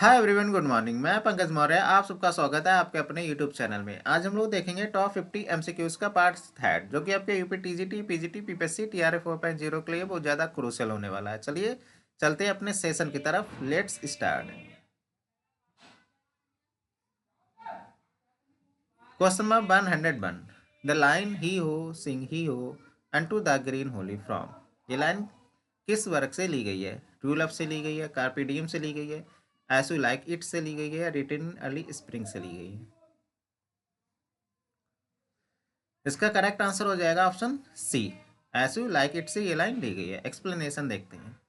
Hi everyone, good morning. मैं पंकज मौर्य, आप सबका स्वागत है आपके अपने यूट्यूब चैनल में। आज हम लोग देखेंगे टॉप 50 एमसीक्यूज का पार्ट थर्ड, जो कि आपके UP TGT, PGT, PPSC, TRE 4.0 के लिए बहुत ज़्यादा क्रूशियल होने वाला है। चलिए चलते हैं अपने सेशन की तरफ। Let's start. Question number 101, the line heigh ho sing heigh ho unto the green holly from. ये लाइन किस वर्क से ली गई है? ट्रू लव से ली गई है, कार्पे डियम से ली गई है, एज यू लाइक इट से ली गई है, या रिटन अर्ली स्प्रिंग से ली गई है? इसका करेक्ट आंसर हो जाएगा option C, as you like it से ये लाइन ली गई है। एक्सप्लेनेशन देखते हैं।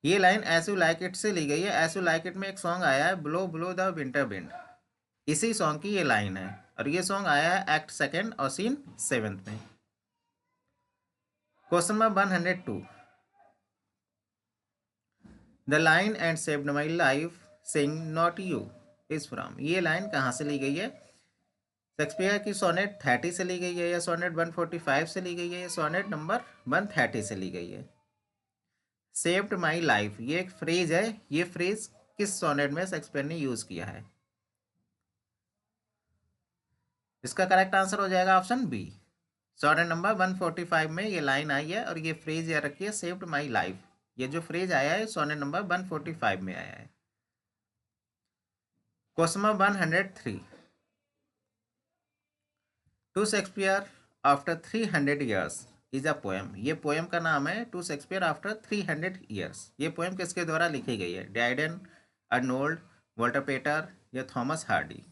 ये line as you like it से ली गई है। एज यू लाइक इट में एक सॉन्ग आया है, blow blow the winter wind, इसी सॉन्ग की ये लाइन है, और ये सॉन्ग आया है एक्ट सेकेंड और सीन सेवेंथ में। Question number 102, the line and saved my life sing not you is from. ये लाइन कहाँ से ली गई है? शेक्सपियर की सोनेट 30 से ली गई है, या सोनेट 145 से ली गई है, या सोनेट नंबर 130 से ली गई है? सेव्ड माई लाइफ ये एक फ्रेज है, ये फ्रेज किस सोनेट में शेक्सपियर ने यूज किया है? इसका करेक्ट आंसर हो जाएगा ऑप्शन बी। सोनेट नंबर 145 में ये लाइन आई है, और ये फ्रेज याद रखिए, सेव्ड माई लाइफ। ये जो फ्रेज आया है सोनेट नंबर 145 में आया है। Question number 103, to Shakespeare after 300 years is a poem. ये पोएम का नाम है टू शेक्सपियर आफ्टर 300 ईयर्स। ये पोएम किसके द्वारा लिखी गई है? ड्राइडन, अर्नोल्ड, वॉल्टर पेटर, या थॉमस हार्डी?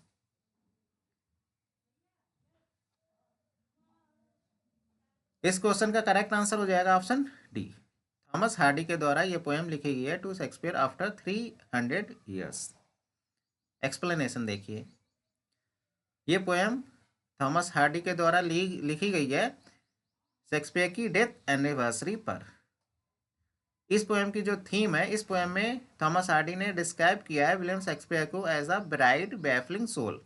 इस क्वेश्चन का करेक्ट आंसर हो जाएगा ऑप्शन डी, थॉमस हार्डी के द्वारा ये पोएम लिखी गई है, to Shakespeare after 300 years. Explanation देखिए। ये पोएम थॉमस हार्डी के द्वारा लिखी गई है शेक्सपियर की डेथ एनिवर्सरी पर। इस पोएम की जो थीम है, इस पोएम में थॉमस हार्डी ने डिस्क्राइब किया है विलियम शेक्सपियर को as a bright baffling soul.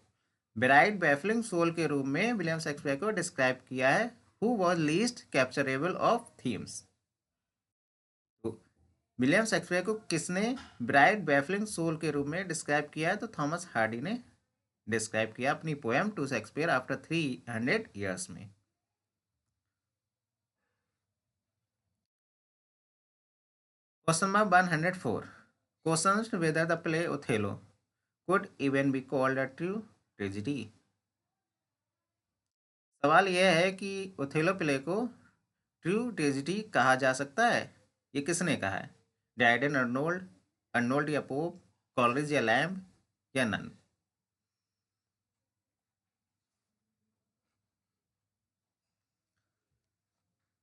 Bright baffling soul के रूप में विलियम शेक्सपियर को डिस्क्राइब किया है, who was least capturable of themes. तो विलियम शेक्सपियर को किसने ब्राइट बैफलिंग सोल के रूप में डिस्क्राइब किया है? तो थॉमस हार्डी ने डिस्क्राइब किया अपनी poem to Shakespeare after 300 years में। Question number 104, question whether the play Othello could even be called a true tragedy। सवाल यह है कि ओथेलो प्ले को ट्रू ट्रेजिडी कहा जा सकता है। ये किसने कहा है? ड्राइडन, अर्नोल्ड, अर्नोल्ड या पोप, कॉलरिज या लैम्ब, या नन?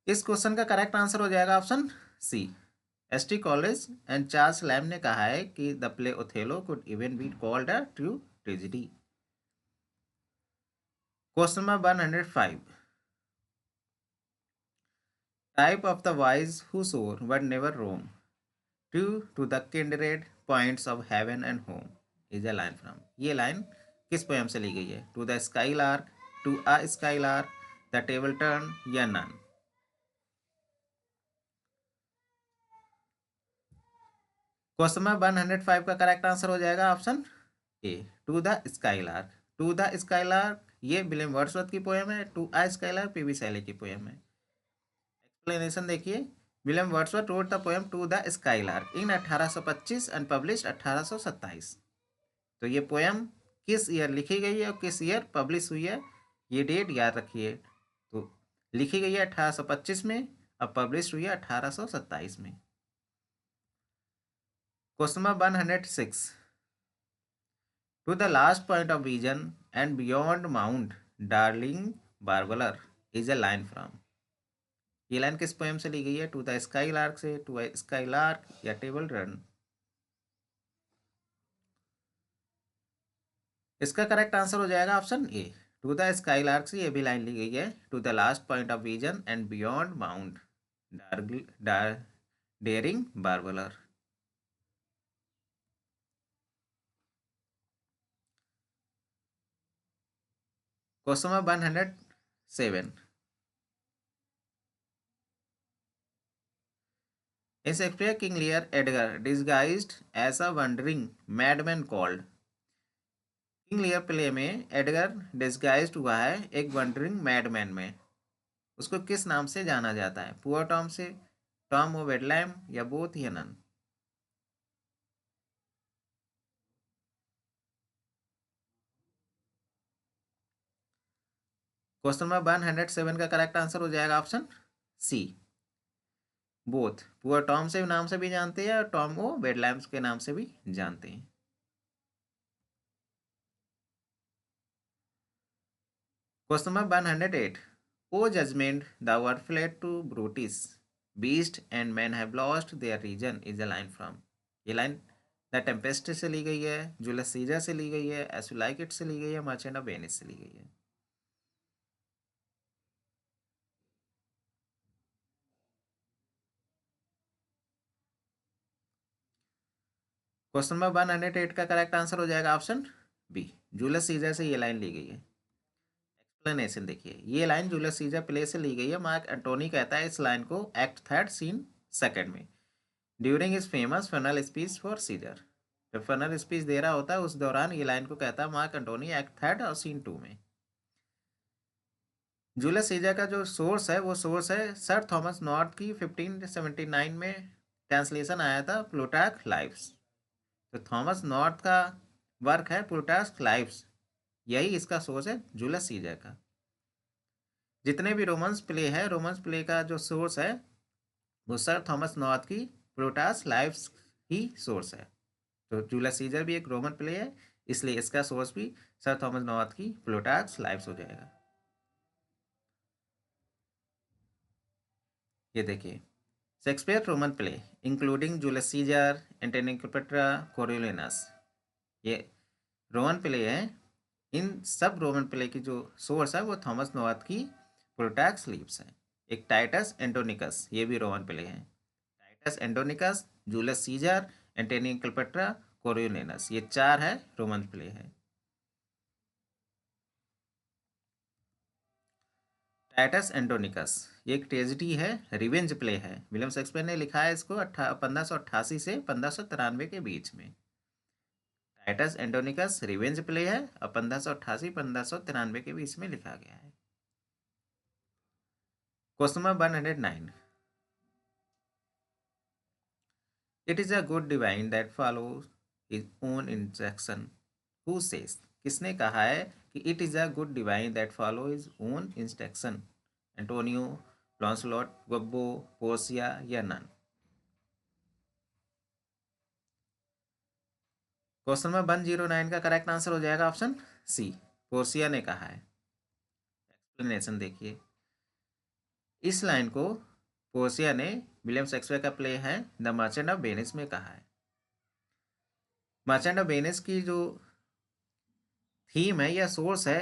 इस क्वेश्चन का करेक्ट आंसर हो जाएगा option C, S T Coleridge and Charles Lamb ने कहा है कि the play Othello could even be called a true tragedy. Question number 105, type of the wise who soar but never roam to the kindred points of heaven and home is a line from। ये line किस poem से ली गई है? To the skylark, to a skylark, the table turn, या none? Question number 105 का correct answer हो जाएगा option A, to the skylark. To the skylark ये विलियम वर्ड्सवर्थ की पोएम है, to a skylark PB Shelley की poem है। Explanation देखिए। William Wordsworth wrote the poem to the skylark in 1825 and publish 1827। तो ये poem किस year लिखी गई है और किस ईयर पब्लिश हुई है, ये डेट याद रखिए। तो लिखी गई है 1825 में, और पब्लिश हुई है 1827 में। Question number 106, to the last point of vision and beyond mount darling warbler is a line from. ये लाइन किस पोएम से ली गई है? टू द स्काई लार्क से, टू अ स्काई लार्क, या टेबल रन? इसका करेक्ट आंसर हो जाएगा option A, to the skylark से ये भी लाइन ली गई है, to the last point of vision and beyond mount dairying बार्बलर। Question number 107, In Shakespeare, King Lear Edgar, disguised as a wandering madman called. King Lear play में Edgar disguised हुआ है एक वंडरिंग मैडमैन में। उसको किस नाम से जाना जाता है? पुअर टॉम से, टॉम ओ वेडलैम, या बोथ, या नन? क्वेश्चन नंबर 107 का करेक्ट आंसर हो जाएगा option C, both. Poor Tom से नाम से भी जानते हैं और टॉम ओ वेडलैम्स के नाम से भी जानते हैं। Question number 108, O judgement the word fled to brutish, beast and man have lost their reason is a line from. ये लाइन द टेम्पेस्ट से ली गई है, जूलियस सीजर से ली गई है, एज यू लाइक इट से ली गई है, मर्चेंट ऑफ वेनिस से ली गई है। क्वेश्चन नंबर 108 का करेक्ट आंसर हो जाएगा ऑप्शन बी, जूलियस सीजर से ये लाइन ली गई है। एक्सप्लेनेशन देखिए, ये लाइन जूलियस सीजर प्ले से ली गई है। मार्क एंटोनी कहता है इस लाइन को एक्ट थर्ड सीन सेकंड में, during is famous funeral speech for Caesar. जब फनल स्पीच दे रहा होता है उस दौरान ये लाइन को कहता है मार्क एंटोनी एक्ट थर्ड और सीन 2 में। जूलियस सीजर का जो सोर्स है वो सोर्स है सर थॉमस नॉर्थ की 1579 में ट्रांसलेशन आया था प्लूटार्क लाइव्स। तो थॉमस नॉर्थ का वर्क है प्लूटार्क लाइव्स, यही इसका सोर्स है जूलियस सीजर का। जितने भी रोमन्स प्ले है, रोमन्स प्ले का जो सोर्स है वो सर थॉमस नॉर्थ की प्लूटार्क लाइव्स ही सोर्स है। तो जूलियस सीजर भी एक रोमन प्ले है, इसलिए इसका सोर्स भी सर थॉमस नॉर्थ की प्लूटार्क लाइव्स हो जाएगा। ये देखिए, Shakespeare Roman play including Julius Caesar, Antony Cleopatra, Coriolanus, ये रोमन प्ले है। इन सब रोमन प्ले की जो सोर्स है वो थॉमस नॉर्थ की प्लूटार्क लीव्स है। एक टाइटस एंटोनिकस, ये भी रोमन प्ले है। Titus Andronicus, Julius Caesar, Antony Cleopatra, Coriolanus, ये चार है रोमन प्ले है। टाइटस एंटोनिकस ये एक ट्रेजिडी है, रिवेंज प्ले है। विलियम शेक्सपियर ने लिखा है इसको 1588 से 1593 के बीच में। टाइटस एंटोनिकस रिवेंज प्ले है और 1588-1593 के बीच में लिखा गया है। Question number 109, it is a good divine that follows his own instruction, who says, किसने कहा है कि it is a good divine that follow his own instruction? Antonio, Launcelot, Gobbo, Portia, या नन? क्वेश्चन नंबर 109 का correct answer हो जाएगा option सी, Portia ने कहा है। एक्सप्लेनेशन देखिए, इस लाइन को पोर्सिया ने विलियम शेक्सपियर का प्ले है द मर्चेंट ऑफ वेनिस में कहा है। मर्चेंट ऑफ वेनिस की जो थीम है या सोर्स है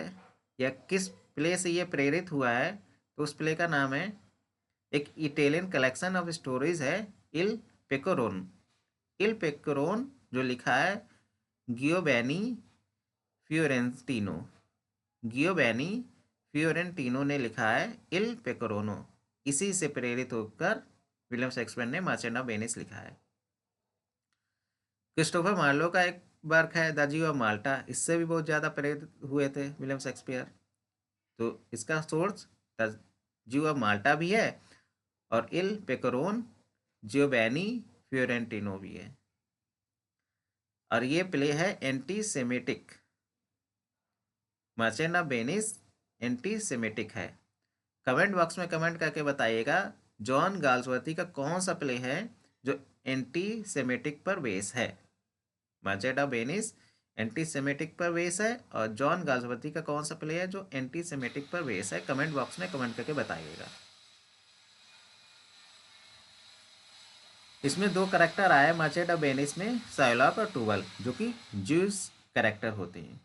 या किस प्ले से ये प्रेरित हुआ है, तो उस प्ले का नाम है, एक इटालियन कलेक्शन ऑफ स्टोरीज है, इल पेकोरोन। इल पेकोरोन जो लिखा है गियोबैनी फ्योरेंटिनो, गियोबैनी फ्योरेंटिनो ने लिखा है इल पेकोरोनो। इसी से प्रेरित होकर विलियम शेक्सपियर ने मर्चेंट ऑफ वेनिस लिखा है। क्रिस्टोफर मार्लो का एक वर्क है द जीव ऑफ माल्टा, इससे भी बहुत ज़्यादा प्रेरित हुए थे विलियम शेक्सपियर। तो इसका सोर्स द जीव ऑफ माल्टा भी है और इल पेकोरोन जियोबैनी फ्योरेंटिनो भी है। और ये प्ले है anti semitic, merchant of Venice anti semitic है। कमेंट बॉक्स में कमेंट करके बताइएगा जॉन गाल्सवर्दी का कौन सा प्ले है जो एंटी सेमेटिक पर बेस है। Merchant of Venice anti semitic पर बेस है और जॉन गाल्सवर्दी का कौन सा प्ले है जो एंटी सेमेटिक पर बेस है। कमेंट बॉक्स में कमेंट करके बताइएगा। इसमें दो करेक्टर आए मर्चेंट ऑफ वेनिस में, साइलॉक और टूवल, जो कि ज्यूस करेक्टर होते हैं।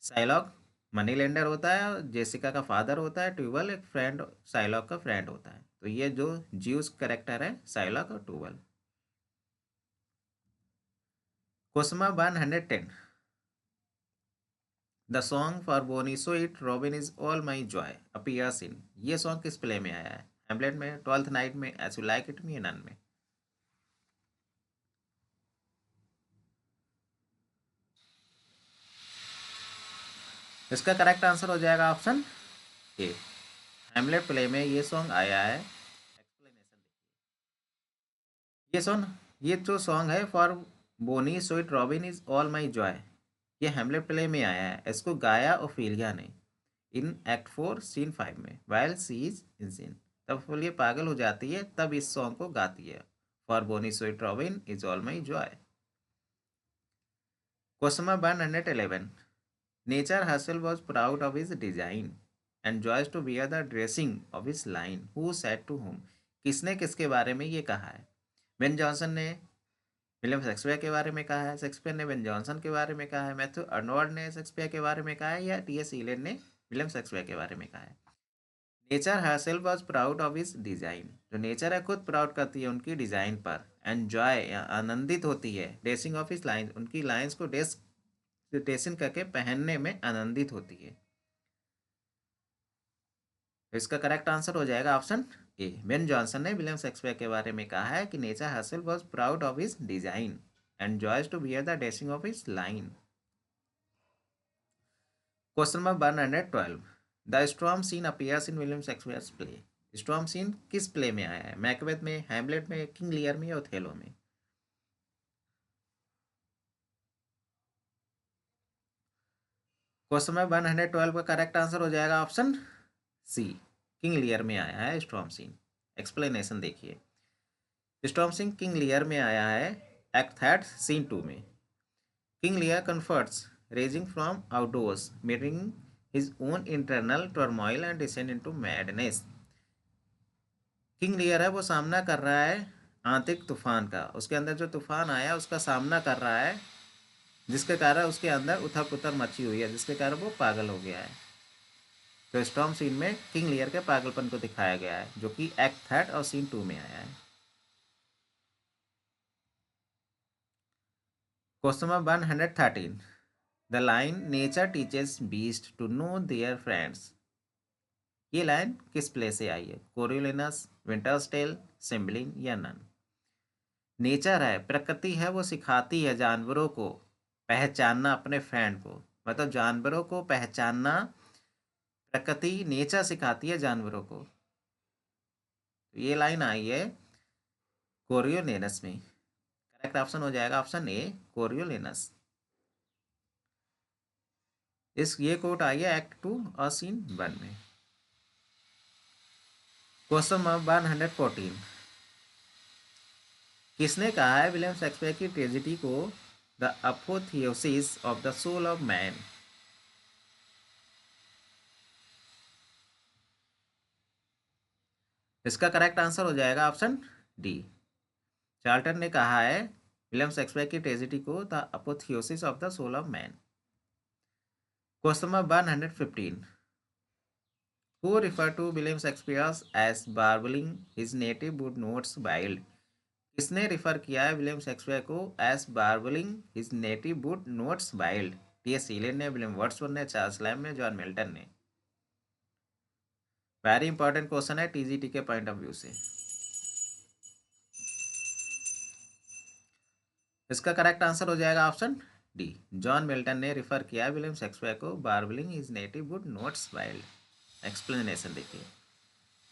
साइलॉक मनी लेंडर होता है और जेसिका का फादर होता है, ट्यूबल एक फ्रेंड, साइलॉक का फ्रेंड होता है। तो ये जो ज्यूस करेक्टर है साइलॉक और Tubal. Question number 110, the song for bonny sweet Robin is all my joy appears in, ये सॉन्ग किस प्ले में आया है? हेमलेट में, ट्वेल्थ नाइट में, एज यू लाइक इट में, नन में? इसका करेक्ट आंसर हो जाएगा ऑप्शन ए। हेमलेट प्ले में ये सॉन्ग आया है। एक्सप्लेनेशन देखिए, ये जो सॉन्ग है for bonny sweet Robin is all my joy, ये हेमलेट प्ले में आया है। इसको गाया ओफेलिया ने इन एक्ट 4 सीन 5 में, while she is in scene. तब ओफेलिया पागल हो जाती है, तब इस सॉन्ग को गाती है, for bonny sweet Robin is all my joy. Question number 111, nature herself was proud of his design and joys to wear the dressing of his line. Who said to whom? किसने किसके बारे में ये कहा है? बेन जॉनसन ने William Shakespeare के बारे में कहा है, शेक्सपियर ने बेन जॉनसन के बारे में कहा है, मैथ्यू अर्नोल्ड ने शेक्सपियर के बारे में कहा है, या टी.एस. इलियट ने विलियम शेक्सपियर के बारे में कहा है? Nature herself was proud of his design, जो नेचर है खुद प्राउड करती है उनकी डिजाइन पर, एंड जॉय आनंदित होती है, ड्रेसिंग ऑफ हिज लाइन, उनकी लाइंस को ड्रेसिंग करके पहनने में आनंदित होती है। तो इसका करेक्ट आंसर हो जाएगा ऑप्शन ए। बेन जॉनसन ने विलियम शेक्सपियर के बारे में कहा है कि nature herself was proud of his design and joys to wear the dressing of his line. Question number 112, the storm scene appears in William Shakespeare's play. Storm scene किस play में आया है? मैकबेथ में, हैमलेट में, King Lear में, या Othello में? Question number 112 का करेक्ट आंसर हो जाएगा ऑप्शन सी, किंग लियर में आया है स्टॉर्म सीन। एक्सप्लेनेशन देखिए, स्टॉर्म सीन किंग लियर में आया है एक्ट 3 सीन 2 में। King Lear confronts raging from outdoors, mirroring his own internal turmoil and descend into madness। King Lear है वो सामना कर रहा है आंतरिक तूफान का, उसके अंदर जो तूफान आया उसका सामना कर रहा है, जिसके कारण उसके अंदर उथल पुथल मची हुई है, जिसके कारण वो पागल हो गया है। तो स्टॉर्म सीन में किंग लियर के पागलपन को दिखाया गया है, जो कि एक्ट 3 और सीन 2 में आया है। Question number 113, the line nature teaches beast to know their friends, ये लाइन किस प्ले से आई है? कोरियोलिनस, विंटर्स टेल, सिम्बलिंग, या नन? नेचर है, प्रकृति है, वो सिखाती है जानवरों को पहचानना अपने फ्रेंड को, मतलब जानवरों को पहचानना प्रकृति नेचर सिखाती है जानवरों को। तो ये लाइन आई है कोरियोलिनस में। करेक्ट ऑप्शन हो जाएगा ऑप्शन ए, कोरियोलिनस। ये कोट आई है एक्ट 2 और सीन 1 में। क्वेश्चन नंबर 114, किसने कहा है विलियम शेक्सपियर की ट्रेजेडी को the apotheosis of the soul of man? इसका करेक्ट आंसर हो जाएगा ऑप्शन डी, चार्ल्टन ने कहा है विलियम शेक्सपियर की ट्रेजेडी को the apotheosis of the soul of man. Question number 115, who referred to William Shakespeare as barbling his native wood notes wild? किसने refer किया है विलियम शेक्सपियर को as warbling his native wood notes wild? T S. Eliot ने, William Wordsworth ने, Charles Lamb ने, John Milton ने? Very important question है TGT के पॉइंट ऑफ व्यू से। इसका करेक्ट आंसर हो जाएगा ऑप्शन डी, जॉन मिल्टन ने रिफर किया है विलियम शेक्सपियर को warbling his native wood notes wild. Explanation देखिए,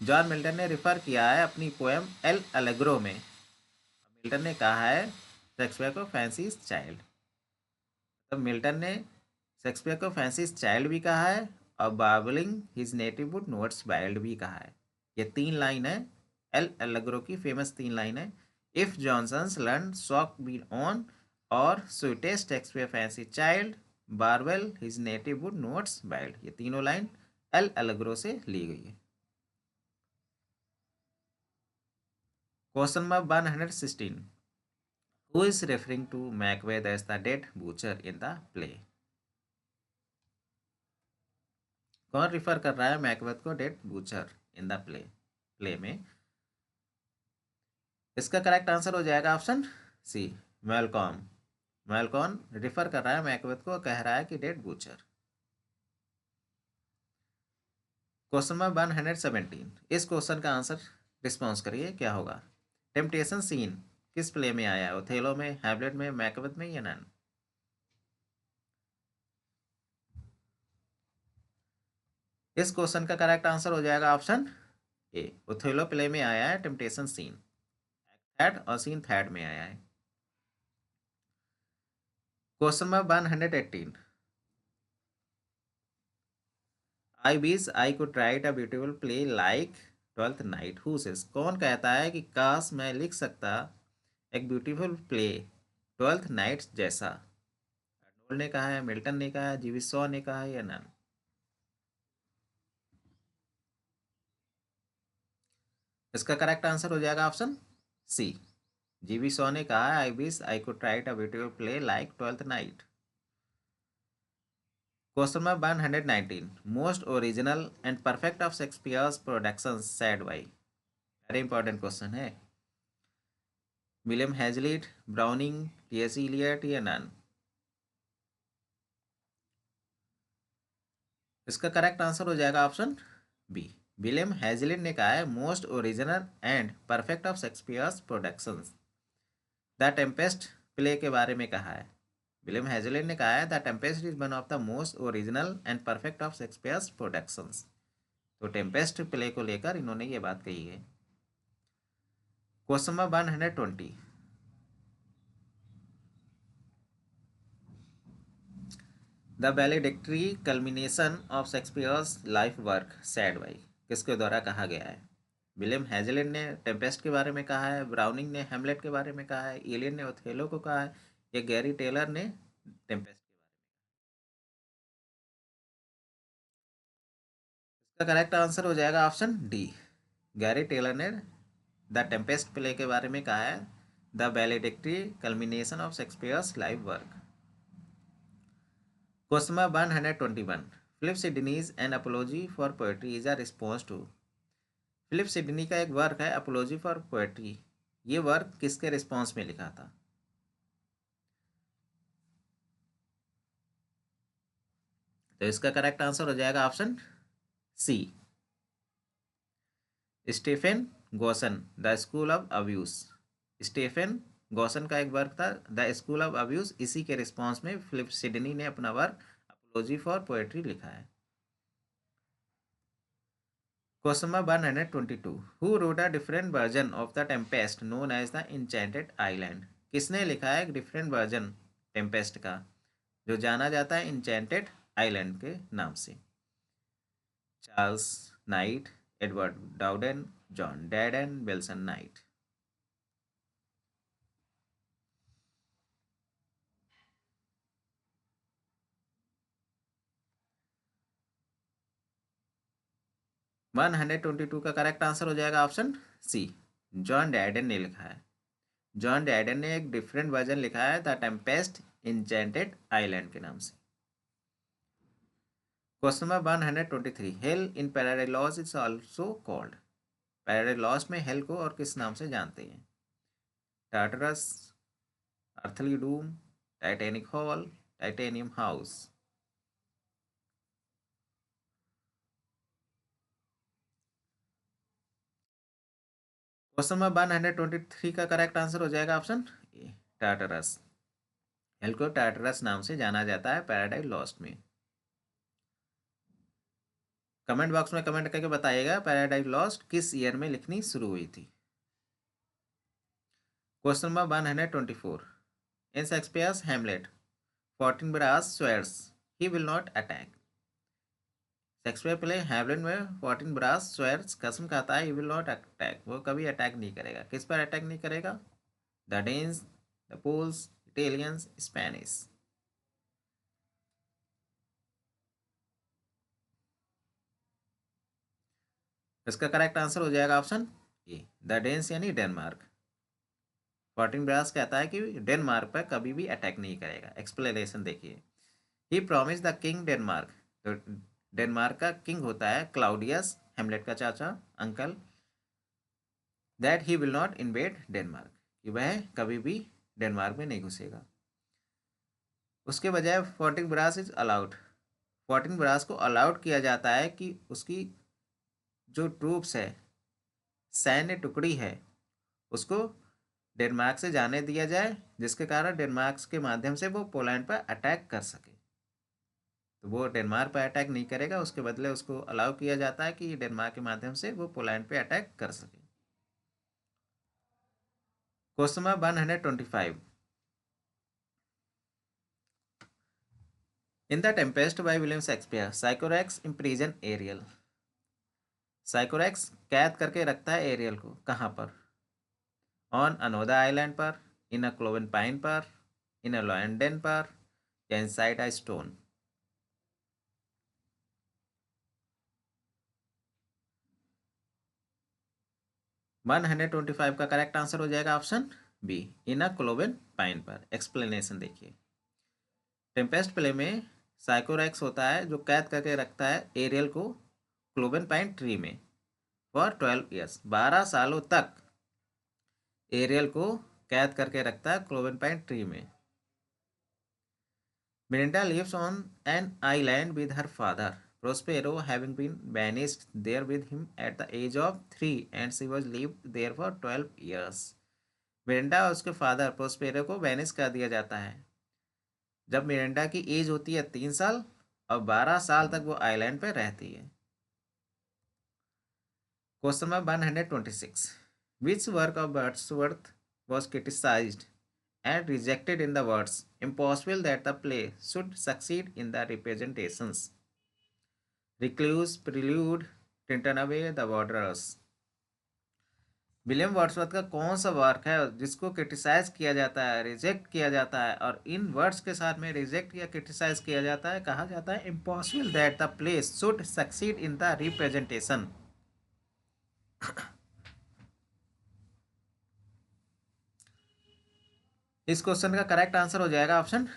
जॉन मिल्टन ने रिफर किया है अपनी पोएम एल एलेग्रो में, मिल्टन ने कहा है शेक्सपियर को फैंसी चाइल्ड। तो मिल्टन ने शेक्सपियर को फैंसी चाइल्ड भी कहा है और warbling his native wood notes wild भी कहा है। ये 3 लाइन है एल एलेग्रो की, फेमस 3 लाइन है। If Jonson's learned sock be on or sweetest Shakespeare fancy child, warble his native wood notes wild, ये तीनों लाइन एल एलेग्रो से ली गई है। Question number 116, who is referring to Macbeth as the dead butcher in the play? कौन refer कर रहा है मैकबेथ को dead butcher in the play में? इसका करेक्ट आंसर हो जाएगा option C, Malcolm. Malcolm refer कर रहा है मैकबेथ को, कह रहा है कि डेड बूचर। क्वेश्चन नंबर 117, इस क्वेश्चन का आंसर रिस्पॉन्स करिए, क्या होगा। टेम्पटेशन सीन किस प्ले में आया है, ओथेलो में, हैमलेट में, मैकबेथ में या नन। इस क्वेश्चन का करेक्ट आंसर हो जाएगा ऑप्शन ए, ओथेलो प्ले में आया है टेम्पटेशन सीन। थर्ड और सीन थर्ड में आया है। Question number 118, I wish I could write a beautiful play like Twelfth night, who says, कौन कहता है कि काश मैं लिख सकता एक ब्यूटीफुल प्ले ट्वेल्थ नाइट जैसा। अर्नोल्ड ने कहा है, मिल्टन ने कहा है, जीवी शॉ ने कहा है या नन। इसका करेक्ट आंसर हो जाएगा ऑप्शन सी, जीवी शॉ ने कहा है I wish I could write a beautiful play like Twelfth Night. Question number 119, most original and perfect of Shakespeare's productions said by, very important question है। William Hazlitt, Browning, T S. Eliot या none. इसका correct answer हो जाएगा option B, William Hazlitt ने कहा है most original and perfect of Shakespeare's productions. The Tempest play के बारे में कहा है, विलियम हैजलिट ने कहा है the Tempest is one of the most original and perfect of Shakespeare's productions. तो टेम्पेस्ट प्ले को लेकर इन्होंने ये बात कही है। Question number 120, the valedictory culmination of Shakespeare's life work said by, किसके द्वारा कहा गया है। विलियम हैजलिट ने टेम्पेस्ट के बारे में कहा है, ब्राउनिंग ने हैमलेट के बारे में कहा है, इलियट ने ओथेलो को कहा है, या गैरी टेलर ने टेम्पेस्ट के बारे में। इसका करेक्ट आंसर हो जाएगा ऑप्शन डी, गैरी टेलर ने द टेम्पेस्ट प्ले के बारे में कहा है the valedictory culmination of Shakespeare's life work. Question number 121, Philip Sidney's an apology for poetry is a response to, Philip Sidney का एक वर्क है अपोलॉजी फॉर पोएट्री, ये वर्क किसके रिस्पॉन्स में लिखा था। तो इसका करेक्ट आंसर हो जाएगा option C, Stephen Gosson the school of abuse. Stephen Gosson का एक वर्क था द स्कूल ऑफ अब्यूज, इसी के रिस्पॉन्स में फिलिप सिडनी ने अपना वर्क अपोलॉजी फॉर पोएट्री लिखा है। Question number 122, who wrote a different version of the Tempest known as the enchanted island, किसने लिखा है एक डिफरेंट वर्जन टेम्पेस्ट का जो जाना जाता है इंचेंटेड आइलैंड के नाम से। Charles Knight, Edward Dowden, John Dadden, Wilson Knight. One 122 का करेक्ट आंसर हो जाएगा ऑप्शन सी, जॉन डैडन ने लिखा है। जॉन डैडन ने एक डिफरेंट वर्जन लिखा है द टेम्पेस्ट इंचेंटेड आइलैंड के नाम से। Question number 123, hello in paradise is also called, paradise में हेल को और किस नाम से जानते हैं। Tartarus, earthly Doom, Titanic hall, titanium house. Question number 123 का करेक्ट आंसर हो जाएगा ऑप्शन ए, टार्टरस। हेल को टार्टरस नाम से जाना जाता है पैराडाइज लॉस्ट में। कमेंट बॉक्स में कमेंट करके बताइएगा पैराडाइज लॉस्ट किस ईयर में लिखनी शुरू हुई थी। Question number 124, in Shakespeare's Hamlet 14 brass swords he will not attack, Shakespeare play Hamlet में 14 brass swords कसम खाता है he will not attack, वो कभी अटैक नहीं करेगा। किस पर अटैक नहीं करेगा, the Danes, the Poles, Italians, Spanish. इसका करेक्ट आंसर हो जाएगा ऑप्शन ए, द डेन्स यानी डेनमार्क। 14 ब्रास कहता है कि डेनमार्क पर कभी भी अटैक नहीं करेगा। एक्सप्लेनेशन देखिए, ही प्रॉमिस द किंग डेनमार्क, तो डेनमार्क का किंग होता है क्लाउडियस, हेमलेट का चाचा uncle, that he will not invade Denmark, कि वह कभी भी डेनमार्क में नहीं घुसेगा। उसके बजाय 14 ब्रास इज अलाउड, 14 ब्रास को अलाउड किया जाता है कि उसकी जो ट्रूप्स है, सैन्य टुकड़ी है, उसको डेनमार्क से जाने दिया जाए, जिसके कारण डेनमार्क के माध्यम से वो पोलैंड पर अटैक कर सके। तो वो डेनमार्क पर अटैक नहीं करेगा, उसके बदले उसको अलाउ किया जाता है कि डेनमार्क के माध्यम से वो पोलैंड पे अटैक कर सके। Question number 125। In the Tempest by William Shakespeare, Sycorax imprison Ariel. Sycorax कैद करके रखता है एरियल को, कहाँ पर? ऑन अनोदा आइलैंड पर, इन अ क्लोवन पाइन पर, इन अ लॉन्डेन पर, या इनसाइड अ स्टोन। 125 का करेक्ट आंसर हो जाएगा ऑप्शन बी, इन अ क्लोवन पाइन पर। एक्सप्लेनेशन देखिए। टेम्पेस्ट प्ले में साइकोरेक्स होता है जो कैद करके रखता है एरियल को क्लोवन पाइन ट्री में फॉर 12 ईयर्स। 12 सालों तक एरियल को कैद करके रखता है क्लोवन पाइन ट्री में। Mirinda lives on an island with her father, Prospero, having been banished there with him at the age of 3, and she was lived there for 12 years. Mirinda और उसके father Prospero को banish कर दिया जाता है जब Mirinda की as होती है 3 साल, और 12 साल तक वो आइलैंड पर रहती है। Question number 126। Which work of Wordsworth was criticized and rejected in the words impossible that the play should succeed in the representations? Recluse, Prelude, Tintin the Wanderers। William Wordsworth का कौन सा वर्क है जिसको criticise किया जाता है, reject किया जाता है, और इन वर्ड्स के साथ में रिजेक्ट या क्रिटिसाइज किया जाता है, कहा जाता है impossible that the play should succeed in the representation. इस क्वेश्चन का करेक्ट आंसर हो जाएगा ऑप्शन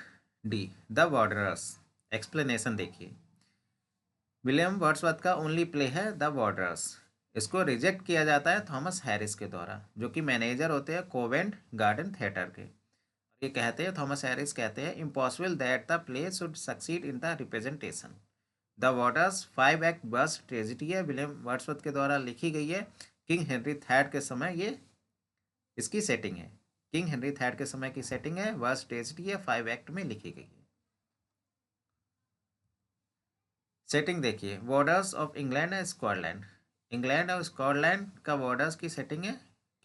डी, द वॉर्डरर्स। एक्सप्लेनेशन देखिए। विलियम वर्ड्सवर्थ का ओनली प्ले है द वॉर्डरर्स। इसको रिजेक्ट किया जाता है थॉमस हैरिस के द्वारा, जो कि मैनेजर होते हैं कोवेंट गार्डन थिएटर के। ये कहते हैं, थॉमस हैरिस कहते हैं, impossible that the play should succeed in the representation. The Borderers 5 act बस ट्रेजिडी है, विलियम वर्ड्सवर्थ के द्वारा लिखी गई है। किंग हेनरी थर्ड के समय ये इसकी सेटिंग है। किंग हेनरी थर्ड के समय की सेटिंग है, वर्स ट्रेजिडी है, 5 एक्ट में लिखी गई है। सेटिंग देखिए। Borders of England and Scotland. England और स्कॉटलैंड का बॉर्डर्स की सेटिंग है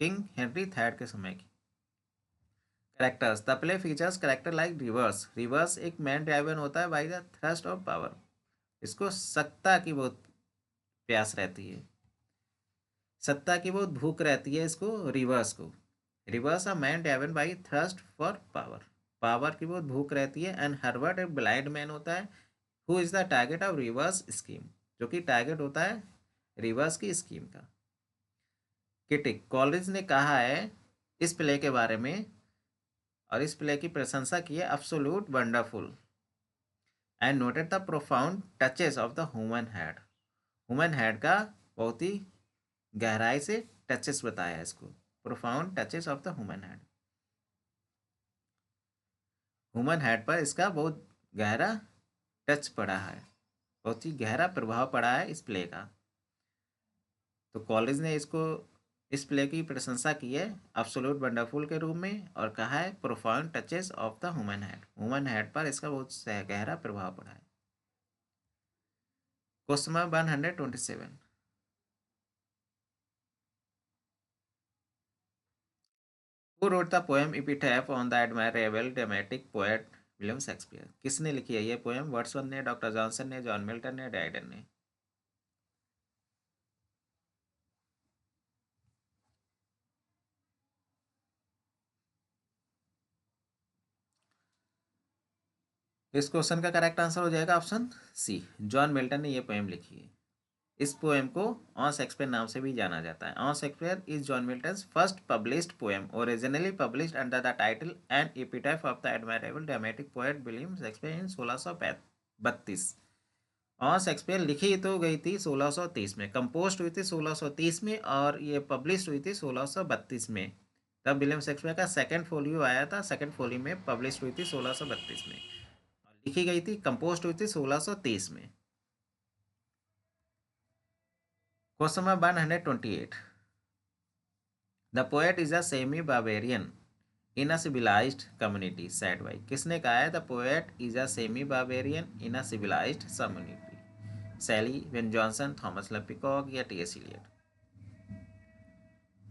किंग हेनरी थर्ड के समय की। Characters. The play features character like reverse. Reverse एक मैन ड्राइवन होता है by the thrust of power. इसको सत्ता की बहुत प्यास रहती है, सत्ता की बहुत भूख रहती है इसको, रिवर्स को। Reverse a man driven by thrust for power. Power की बहुत भूख रहती है। एंड हर्बर्ट एक ब्लाइंड मैन होता है who is the target of reverse scheme, जो कि टारगेट होता है रिवर्स की स्कीम का। किटिक। कॉलेज ने कहा है इस प्ले के बारे में, और इस प्ले की प्रशंसा की है, absolute wonderful, and noted the profound touches of the human heart. Human head का बहुत ही गहराई से टचेस बताया है इसको, profound touches of the human heart. Human heart पर इसका बहुत गहरा टच पड़ा है, बहुत ही गहरा प्रभाव पड़ा है इस प्ले का। तो कॉलेज ने इसको, इस प्ले की प्रशंसा की है एब्सोल्यूट वंडरफुल के रूप में, और कहा है profound touches of the human heart. Human heart पर इसका बहुत गहरा प्रभाव पड़ा है। Question number 127। Who wrote the poem epitaph on the admirable dramatic poet William Shakespeare. किसने लिखी है ये पोएम? वर्ड्सवर्थ ने, डॉक्टर जॉनसन ने, जॉन मिल्टन ने, ड्राइडन ने। इस क्वेश्चन का करेक्ट आंसर हो जाएगा ऑप्शन सी, जॉन मिल्टन ने ये पोएम लिखी है। इस पोएम को ऑन शेक्सपियर नाम से भी जाना जाता है। On Shakespeare is John Milton's first published poem, originally published under the title an epitaph of the admirable dramatic poet William Shakespeare in 1632। On Shakespeare लिखी तो गई थी 1630 में, कंपोज हुई थी 1630 में, और ये पब्लिश हुई थी 1632 में। तब विलियम शेक्सपियर का सेकंड फोलियो आया था, सेकंड फोलियो में पब्लिश हुई थी 1632 में, लिखी गई थी, कंपोज हुई थी 1630 में। Question number 128. The poet is a semi barbarian in a civilised community said by. किसने कहा है the poet is a semi barbarian in a civilised community? Shelley, Ben Jonson, Thomas Love Peacock या टी एस इलियट?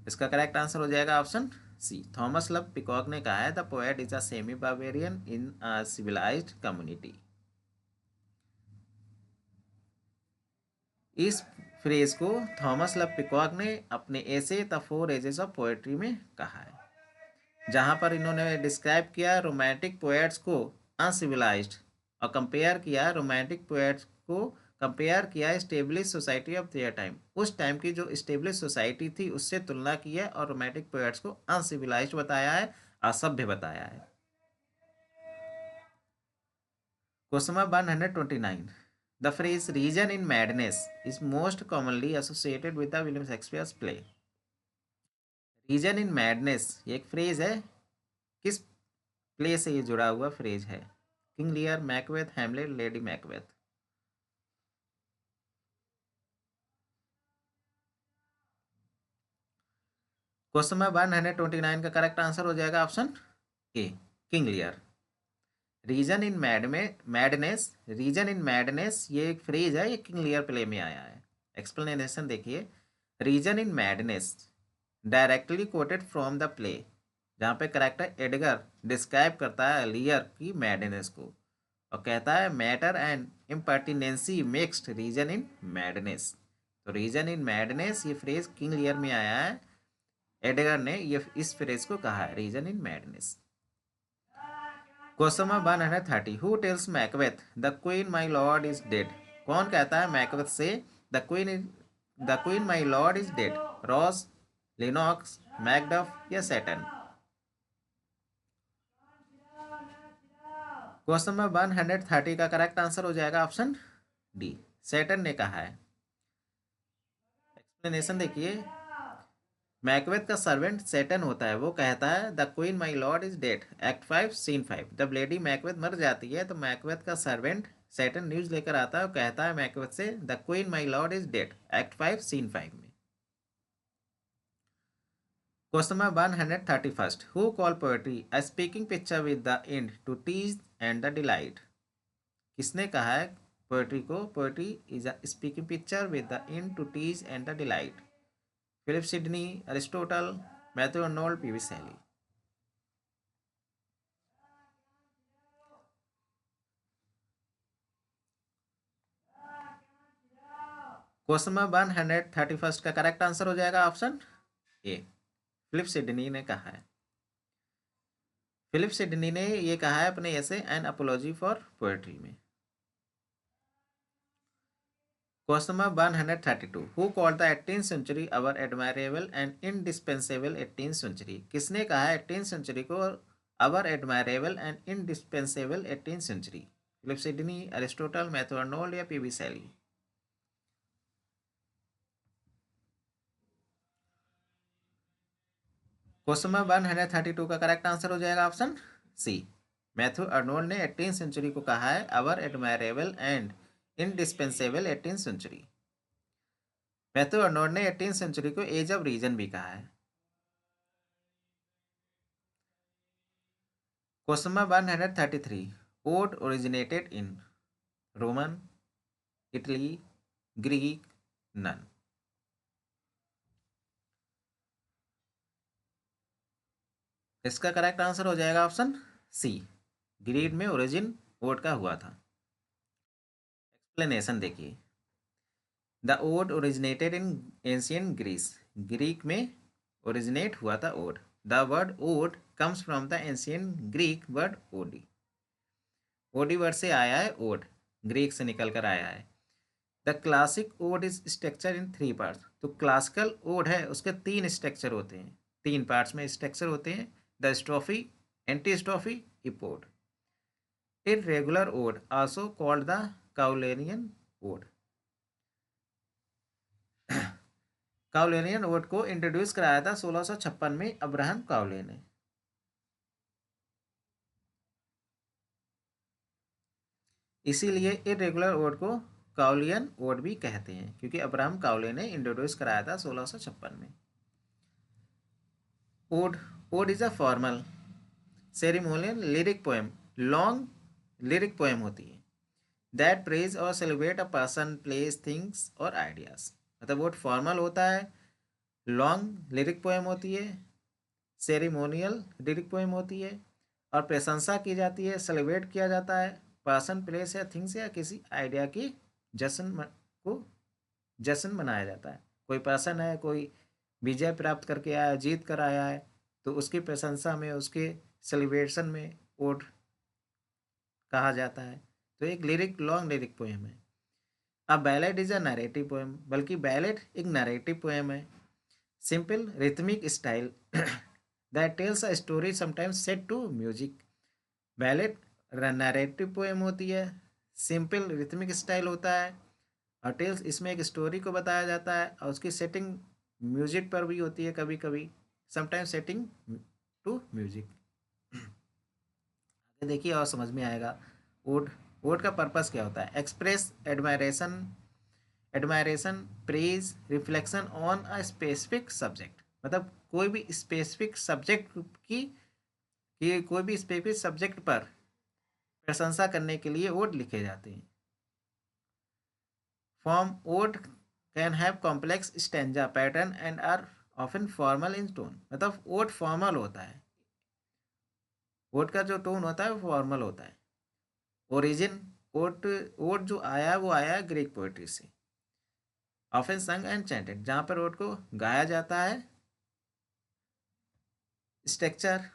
इसका correct answer हो जाएगा option C, Thomas Love Peacock ने कहा है the poet is a semi barbarian in a civilised community. इस phrase को Thomas Love Peacock ने अपने ऐसे the four ages of poetry में कहा है, जहां पर इन्होंने डिस्क्राइब किया रोमांटिक पोएट्स को अनसिविलाइज्ड और कंपेयर किया रोमांटिक पोएट्स को कंपेयर किया establish society of their time. उस टाइम की जो स्टेब्लिश सोसाइटी थी उससे तुलना की है और रोमांटिक पोएट्स को अनसिविलाइज्ड बताया है, असभ्य बताया है. Question number 129. The phrase "region in madness" is most commonly associated with the William Shakespeare's play. "region in madness" ये एक फ्रेज है, किस प्ले से ये जुड़ा हुआ फ्रेज है? King Lear, Macbeth, Hamlet, Lady Macbeth? Question number 129 का करेक्ट आंसर हो जाएगा option A, King Lear. Reason in madness ये एक फ्रेज है, ये किंग लियर प्ले में आया है. एक्सप्लेनेशन देखिए. Reason in madness directly quoted from the play, जहाँ पे करेक्टर एडगर डिस्क्राइब करता है लियर की मैडनेस को और कहता है matter and impertinency mixed reason in madness. तो रीजन इन मैडनेस ये फ्रेज किंग लियर में आया है. एडगर ने ये इस फ्रेज को कहा है reason in madness. Question number 130. Who tells Macbeth the queen my lord is dead? कौन कहता है मैकबेथ से the queen my lord is dead? Ross, Lennox, Macduff या सैटन? क्वेश्चन नंबर 130 का करेक्ट आंसर हो जाएगा ऑप्शन डी, सैटन ने कहा है. एक्सप्लेनेशन देखिए. मैकबेथ का सर्वेंट सैटन होता है, वो कहता है the queen my lord is dead, act 5 scene 5. जब लेडी मैकबेथ मर जाती है तो मैकबेथ का सर्वेंट सैटन न्यूज लेकर आता है और कहता है मैकबेथ से the queen my lord is dead, act 5 scene 5 में. Question number 131. Who call poetry a speaking picture with the end to teach and the delight? किसने कहा है पोएट्री को poetry is a speaking picture with the end to teach and the delight? Philip Sidney, Aristotle, Matthew Arnold, P B Shelley? Question number 131 का correct answer हो जाएगा option ए, Philip Sidney ने कहा है. फिलिप सिडनी ने ये कहा है अपने essay an apology for poetry में. Question number 132. Who called the 18th century our admirable and indispensable 18th century? किसने कहा है 18th सेंचुरी को our admirable and indispensable 18th century? Philip Sidney, Aristotle, Matthew Arnold या PB Shelley? Question number 132 का correct answer हो जाएगा option सी, Matthew Arnold ने 18th century को कहा है our admirable and indispensable 18th century. Matthew Arnold ने 18th सेंचुरी को एज ऑफ रीजन भी कहा है. Question number 133. Ode originated in Roman, Italy, Greek, none? इसका करेक्ट आंसर हो जाएगा ऑप्शन सी, ग्रीक में ओरिजिन ओड का हुआ था. एक्सप्लेनेशन देखिए. The ode originated in ancient Greece. Greek में ओरिजिनेट हुआ था ode. The word ode comes from the ancient Greek word oide. Oide word से आया है ओड, ग्रीक से निकल कर आया है. The classic ode is structure in 3 parts. तो क्लासिकल ओड है उसके 3 स्ट्रक्चर होते हैं, 3 पार्ट्स में स्ट्रक्चर होते हैं. The strophe, antistrophe, epode. Irregular ode also called the Cowleyan ode. Cowleyan ode को इंट्रोड्यूस कराया था 1656 में अब्राहम काउले ने. इसीलिए इरेगुलर ओड को काउलियन ओड भी कहते हैं, क्योंकि अब्राहम काउले ने इंट्रोड्यूस कराया था 1656 में। Ode ode is a formal ceremonial lyric poem, long lyric poem होती है, दैट प्रेज और celebrate a person, place, things और आइडियाज। मतलब वोट फॉर्मल होता है, लॉन्ग लिरिक पोएम होती है, सेरिमोनियल लिरिक पोएम होती है, और प्रशंसा की जाती है, सेलिब्रेट किया जाता है पर्सन, प्लेस या थिंग्स या किसी आइडिया की को जश्न मनाया जाता है। कोई पर्सन है, कोई विजय प्राप्त करके आया, जीत कर आया है, तो उसकी प्रशंसा में, उसके सेलिब्रेशन में ओड कहा जाता है। तो एक लिरिक लॉन्ग लिरिक पोएम है। अब ballad is a narrative poem, बल्कि बैलेड एक नैरेटिव पोएम है, simple rhythmic style that tells a story sometimes set to music. Ballad narrative poem होती है, सिंपल रिथमिक स्टाइल होता है, और टेल्स इसमें एक स्टोरी को बताया जाता है, और उसकी सेटिंग म्यूजिक पर भी होती है कभी कभी, समटाइम्स सेटिंग टू म्यूजिक। आगे देखिए और समझ में आएगा। ओड ओड का पर्पस क्या होता है? Express admiration, admiration, praise, reflection on a specific subject. मतलब कोई भी स्पेसिफिक सब्जेक्ट की कोई भी स्पेसिफिक सब्जेक्ट पर प्रशंसा करने के लिए ओड लिखे जाते हैं। Form ode can have complex stanza pattern and are often formal in tone. मतलब ओड फॉर्मल होता है, ओड का जो टोन होता है वो फॉर्मल होता है। ओरिजिन ओड ओड जो आया वो आया ग्रीक पोएट्री से। ऑफन संग एंड चैंटेड, जहाँ पर ओड को गाया जाता है। स्ट्रक्चर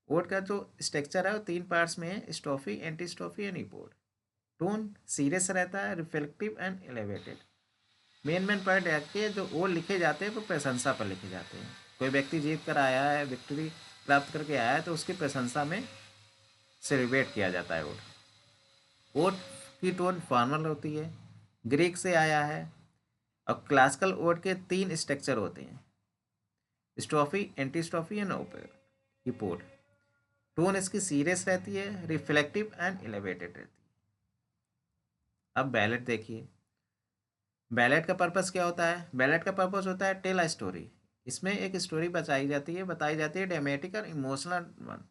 ओड का जो स्ट्रक्चर है वो 3 पार्ट्स में है, strophe, antistrophe and epode. Tone serious रहता है, reflective and elevated. Main point है कि जो ओड लिखे जाते हैं वो प्रशंसा पर लिखे जाते हैं। कोई व्यक्ति जीत कर आया है, विक्ट्री प्राप्त करके आया है, तो उसकी प्रशंसा में सेलिब्रेट किया जाता है ओड। ओड की टोन फॉर्मल होती है, ग्रीक से आया है, और क्लासिकल ओड के 3 स्ट्रक्चर होते हैं, स्ट्रोफी, एंटी स्ट्रोफी एंड इपोड। टोन इसकी सीरियस रहती है, रिफ्लेक्टिव एंड एलिवेटेड रहती है। अब बैलेट देखिए। बैलेट का पर्पस क्या होता है? बैलेट का पर्पस होता है टेल अ स्टोरी। इसमें एक स्टोरी बताई जाती है ड्रामेटिक और इमोशनल वन।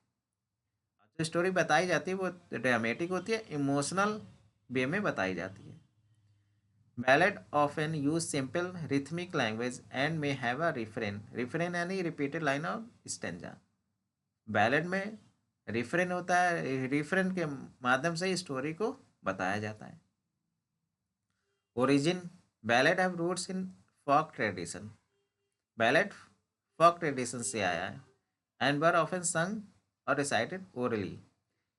जो स्टोरी बताई जाती है वो ड्रामेटिक होती है, इमोशनल वे में बताई जाती है। Ballad often use simple rhythmic language and may have a refrain. Refrain यानी repeated line of stanza. Ballad में रिफ्रेन होता है, रिफ्रेन के माध्यम से ही स्टोरी को बताया जाता है। Origin ballad have roots in folk tradition. Ballad folk tradition से आया है, एंड वर ऑफन संग और रिसाइटेड ओरली।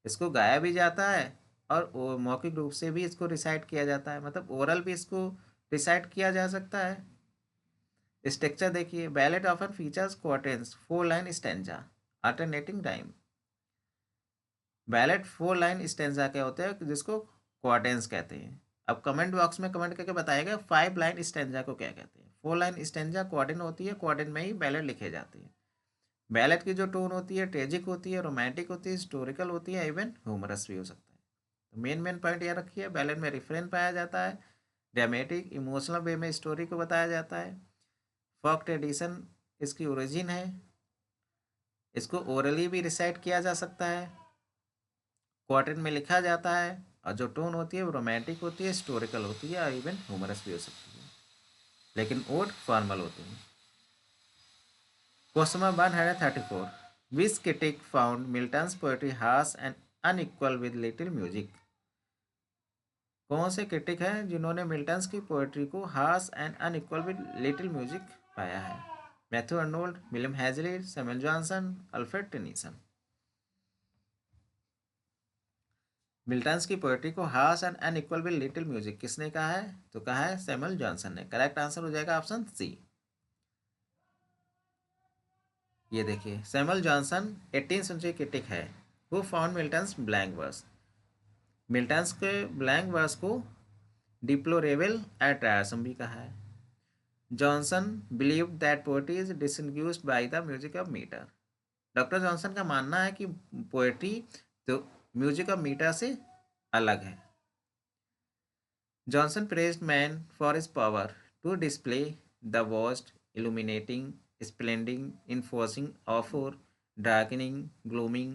इसको गाया भी जाता है और मौखिक रूप से भी इसको रिसाइट किया जाता है, मतलब ओरल भी इसको रिसाइट किया जा सकता है। स्ट्रक्चर देखिए। Ballad often features quatrains, 4 line stanza, alternating time. Ballad 4 line stanza क्या होते हैं, जिसको क्वार्टेंस कहते हैं। अब कमेंट बॉक्स में कमेंट करके बताइएगा 5 लाइन स्टेंजा को क्या कहते हैं। 4 लाइन स्टेंजा क्वार्टेन होती है, क्वार्टेन में ही बैलेट लिखे जाते हैं। बैलेट की जो टोन होती है ट्रेजिक होती है, रोमांटिक होती है, हिस्टोरिकल होती है, इवन ह्यूमरस भी हो सकता है। तो मेन पॉइंट यह रखिए, बैलेट में रिफ्रेन पाया जाता है, ड्रामेटिक इमोशनल वे में स्टोरी को बताया जाता है, फोक ट्रेडिशन इसकी ओरिजिन है, इसको ओरली भी रिसाइट किया जा सकता है, क्वार्टेन में लिखा जाता है, और जो टोन होती है वो रोमांटिक होती है, हिस्टोरिकल होती है, और इवन ह्यूमरस भी हो सकती है, लेकिन ओड फॉर्मल होती है। Question number 134, which critic found Milton's poetry harsh and unequal with little music. कौन से क्रिटिक हैं जिन्होंने मिल्टन्स की पोएट्री को harsh and unequal with little music पाया है? Matthew Arnold, William Hazlitt, Samuel Johnson, Alfred Tennyson. Milton's की poetry को harsh and unequal with little music किसने कहा है? तो कहा है सैमुअल जॉनसन ने। करेक्ट आंसर हो जाएगा ऑप्शन सी। ये देखिए, Samuel Johnson 18th century critic है who found Milton's blank verse. Milton's के ब्लैंक वर्स को डिप्लोरेबल एट टायरसम भी कहा है। Johnson believe that poetry is distinguished by the music of metre. Doctor Johnson का मानना है कि पोएट्री तो म्यूजिक ऑफ मीटर से अलग है। Johnson praised man for his power to display the vast, illuminating, splendid, enforcing, awful, darkening, glooming,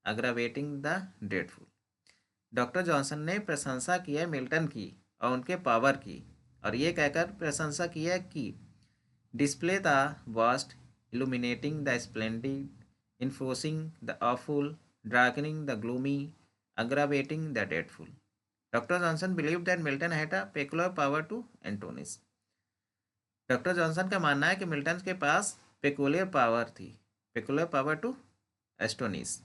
aggravating the dreadful. Doctor Johnson ने प्रशंसा की है मिल्टन की और उनके पावर की, और ये कहकर प्रशंसा की है कि display the vast, illuminating the splendid, enforcing the awful, darkening the gloomy, aggravating the dreadful. Dr. Johnson believed that Milton had a peculiar power to Antonius. Doctor Johnson का मानना है कि मिल्टन के पास पेकुलियर पावर थी, peculiar power to astonish.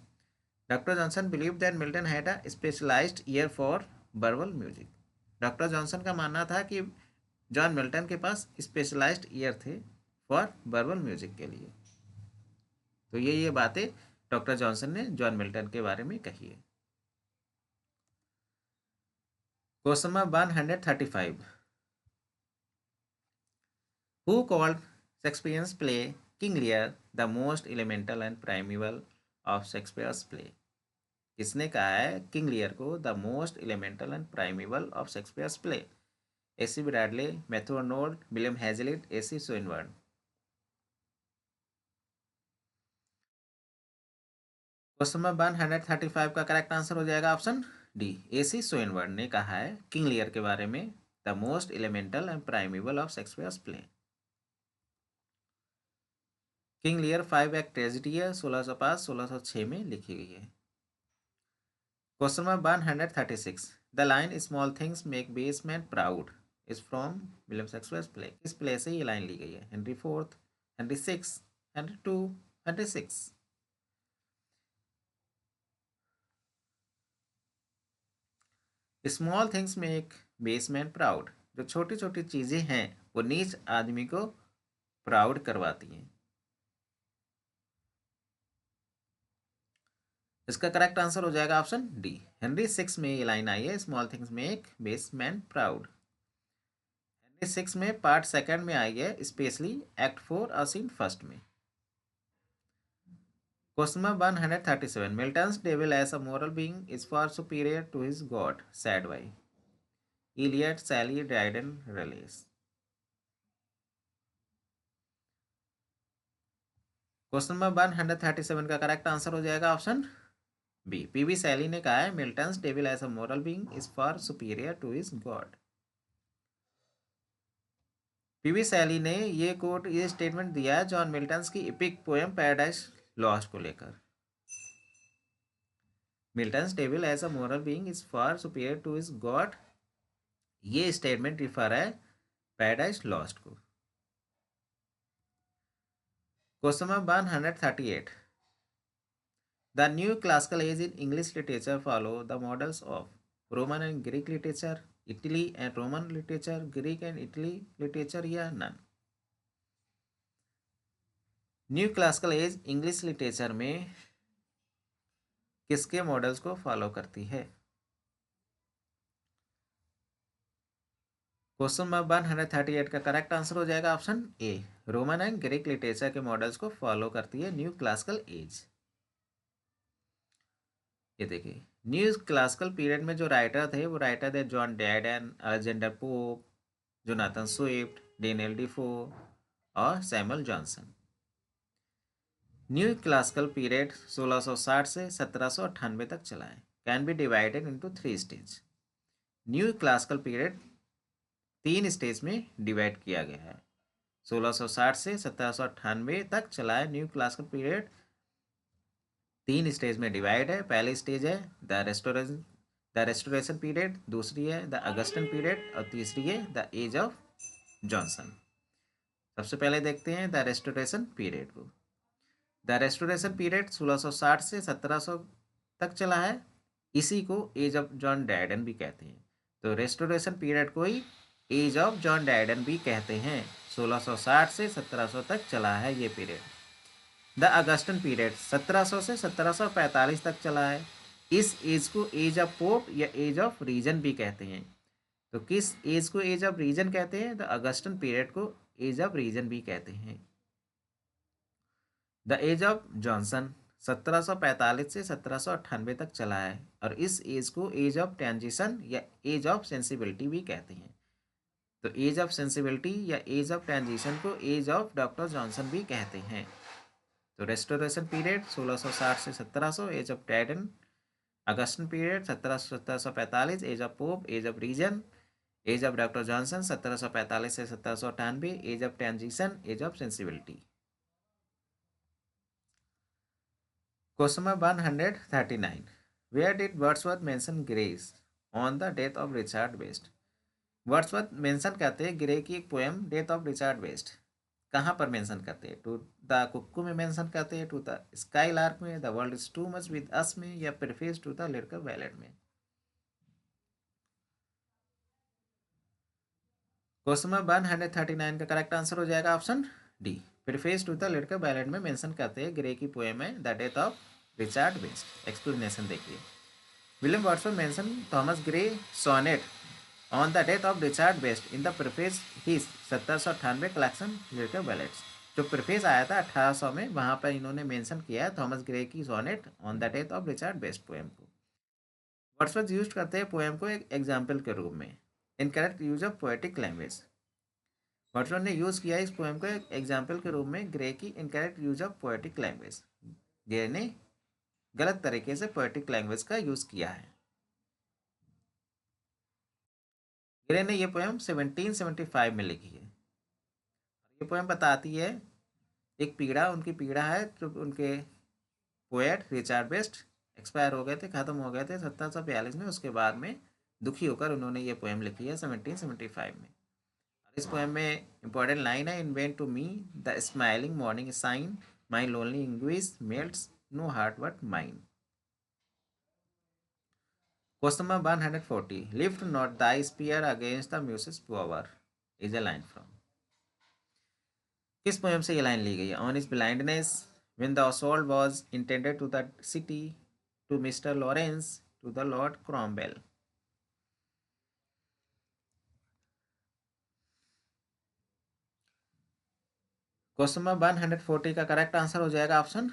Doctor Johnson believe that Milton had a specialised ear for verbal music. Doctor Johnson का मानना था कि जॉन मिल्टन के पास स्पेशलाइज्ड ईयर थे फॉर वर्बल म्यूजिक के लिए. तो ये बातें डॉक्टर जॉनसन ने जॉन मिल्टन के बारे में कही है. Question number 135. Who called Shakespeare's play King Lear the most elemental and primeval of Shakespeare's play? किसने कहा है किंग लियर को the most elemental and primeval of Shakespeare's play? AC Bradley, Matthew Arnold, William Hazlitt, AC Swinburne. Question number 135 का correct answer हो जाएगा option D, AC सोइनबर्न ने कहा है किंग लियर के बारे में the most elemental and primeval of Shakespeare's play. King Lear 5 act tragedy है, 1605 1606 में लिखी गई है. Question number 136. The line small things make base men proud is from William Shakespeare's play. किस प्ले से ये लाइन ली गई है? Henry Fourth, Henry Six, Henry Two, Henry Six. Small things make base men proud. जो छोटी छोटी चीजें हैं वो नीच आदमी को प्राउड करवाती हैं. इसका करेक्ट आंसर हो जाएगा ऑप्शन डी, हेनरी सिक्स में ये लाइन आई है, small things make base men proud. Henry Six में पार्ट सेकंड में आई है, स्पेशली एक्ट 4 और सीन फर्स्ट में. Question number 137. Milton's devil as a moral being is far superior to his God said by Eliot, Shelley, Dryden, Raleigh. Question number 137 का correct answer हो जाएगा option B, PV Shelley ने कहा है Milton's devil as a moral being is far superior to his God. PB Shelley ने ये statement दिया है जॉन मिल्टन्स की एपिक पोएम पैराडाइज लॉस्ट को लेकर. Milton's devil as a moral being is far superior to his God, ये statement refer है Paradise Lost को. Question number 138. The new classical age in English literature follow the models of Roman and Greek literature, Italy and Roman literature, Greek and Italy literature या none. New classical as English literature में किसके models को follow करती है? Question number 138 का correct answer हो जाएगा option A, Roman and Greek literature के मॉडल्स को फॉलो करती है न्यू क्लासिकल एज. ये देखिए, न्यू क्लासिकल पीरियड में जो राइटर थे वो राइटर थे John Dryden, Alexander Pope, Jonathan Swift, Daniel Defoe और Samuel Johnson. New classical period 1660 से 1798 तक चला है. Can be divided into 3 stage. New classical period 3 stage में डिवाइड किया गया है. 1660 से 1798 तक चला है न्यू क्लासिकल पीरियड. 3 स्टेज में डिवाइड है. पहली स्टेज है द रेस्टोरेशन पीरियड, दूसरी है द अगस्टन पीरियड और तीसरी है द एज ऑफ जॉनसन. सबसे पहले देखते हैं द रेस्टोरेशन पीरियड को. द रेस्टोरेशन पीरियड 1660 से 1700 तक चला है. इसी को एज ऑफ जॉन ड्राइडन भी कहते हैं. तो रेस्टोरेशन पीरियड को ही एज ऑफ जॉन ड्राइडन भी कहते हैं. 1660 से 1700 तक चला है ये पीरियड. द अगस्टन पीरियड 1700 से 1745 तक चला है. इस एज को एज ऑफ पोप या एज ऑफ रीजन भी कहते हैं. तो किस एज को एज ऑफ रीजन कहते हैं? द अगस्टन पीरियड को एज ऑफ रीजन भी कहते हैं. द एज ऑफ जॉनसन 1745 से 1798 तक चला है और इस एज को एज ऑफ ट्रांजिशन या एज ऑफ सेंसिबिलिटी भी कहते हैं। तो एज ऑफ सेंसिबिलिटी या एज ऑफ ट्रांजिशन को एज ऑफ डॉक्टर जॉनसन भी कहते हैं। तो रेस्टोरेशन पीरियड 1660 से 1700, age of Dryden. Augustan period 1745, age of Pope, age of reason, age of Doctor Johnson 1745 से 1798, age of transition, age of sensibility. Question number 139, where did Wordsworth mention Gray's on the death of Richard best. Wordsworth mention करते हैं Gray की एक poem death of Richard best, कहाँ पर mention करते हैं? To the कुक्कू में मेंशन करते हैं, टू द स्काई लार्क में, the world is too much with us में, या preface to the lyrical ballad में। क्वेश्चन नंबर 139 का करेक्ट आंसर हो जाएगा option D, preface to the lyrical ballad में मेंशन करते हैं ग्रे की पोएम है the death of Richard West. Explanation देखिए, William Wordsworth mention Thomas Gray sonnet on the death of Richard West in the preface his 1798 collection lyrical ballads. जो preface आया था 1800 में, वहाँ पर इन्होंने मेंशन किया है थॉमस ग्रे की sonnet on the death of Richard West poem को। वर्ड्सवर्थ यूज करते हैं पोएम को एक एग्जाम्पल के रूप में। Incorrect use of poetic language, Wordsworth ने यूज किया इस पोएम को एक एग्जाम्पल के रूप में ग्रे की incorrect use of poetic language. Grey ने गलत तरीके से पोएटिक लैंग्वेज का यूज किया है। ग्रे ने यह पोएम 1775 में लिखी है। ये पोएम बताती है एक पीड़ा, उनकी पीड़ा है जो उनके पोएट रिचर्ड बेस्ट एक्सपायर हो गए थे, ख़त्म हो गए थे 1742 में। उसके बाद में दुखी होकर उन्होंने ये पोएम लिखी है 1775 में। इस पोएम में इंपॉर्टेंट लाइन है, in vain to me the smiling morning shine, my lonely anguish melts no heart but mine. Question number 140, lift not thy spear against the muses power is a line from. किस poem से ये line ली गई है? On his blindness, when the assault was intended to the city, to Mister Lawrence, to the Lord Cromwell. Question number 140 का correct answer हो जाएगा option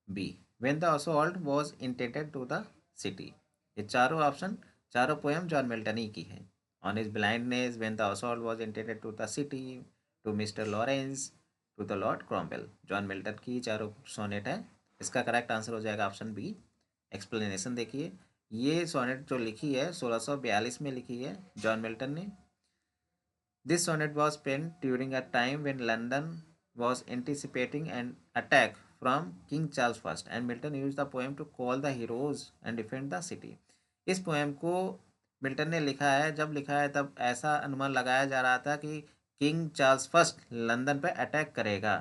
B, when the assault was intended to the city. ये चारों option, चारों poem John Milton ही की है। On his blindness, when the assault was intended to the city, to Mister Lawrence, to the Lord Cromwell, John Milton की चारों sonnet है। इसका करेक्ट आंसर हो जाएगा ऑप्शन बी। एक्सप्लेनेशन देखिए, ये सोनेट जो लिखी है 1642 में लिखी है जॉन मिल्टन ने। This sonnet was pen during a time when London was anticipating an attack from King Charles first and Milton use the poem to call the heroes and defend the city. इस poem को Milton ने लिखा है, जब लिखा है तब ऐसा अनुमान लगाया जा रहा था कि किंग चार्ल्स फर्स्ट लंदन पर अटैक करेगा।